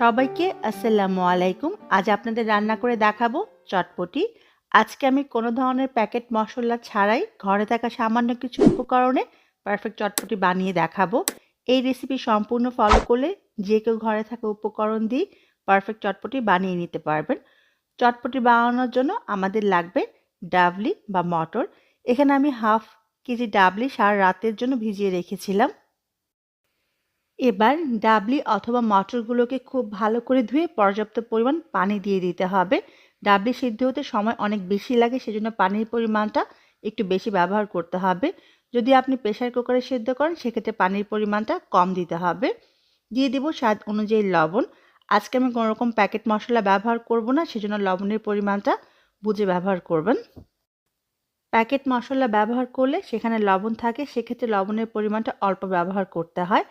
সবাইকে আসসালামু আলাইকুম। আজ আপনাদের রান্না করে দেখাবো চটপটি। আজকে আমি কোনো ধরনের প্যাকেট মশলা ছাড়াই ঘরে থাকা সামান্য কিছু উপকরণে পারফেক্ট চটপটি বানিয়ে দেখাবো। এই রেসিপি সম্পূর্ণ ফলো করলে যে কেউ ঘরে থাকা উপকরণ দিয়ে পারফেক্ট চটপটি বানিয়ে নিতে পারবেন। চটপটি বানানোর জন্য আমাদের লাগবে ডাবলি বা মটর। এখানে আমি হাফ কেজি ডাবলি সারা রাতের জন্য ভিজিয়ে রেখেছিলাম। এবার ডাবলি অথবা মটরগুলোকে খুব ভালো করে ধুয়ে পর্যাপ্ত পরিমাণ পানি দিয়ে দিতে হবে। ডাবলি সিদ্ধ হতে সময় অনেক বেশি লাগে, সেজন্য পানির পরিমাণটা একটু বেশি ব্যবহার করতে হবে। যদি আপনি প্রেসার কুকারে সিদ্ধ করেন সেক্ষেত্রে পানির পরিমাণটা কম দিতে হবে। দিয়ে দিব স্বাদ অনুযায়ী লবণ। আজকে আমি কোনো রকম প্যাকেট মশলা ব্যবহার করব না, সেজন্য লবণের পরিমাণটা বুঝে ব্যবহার করবেন। প্যাকেট মশলা ব্যবহার করলে সেখানে লবণ থাকে, সেক্ষেত্রে লবণের পরিমাণটা অল্প ব্যবহার করতে হয়।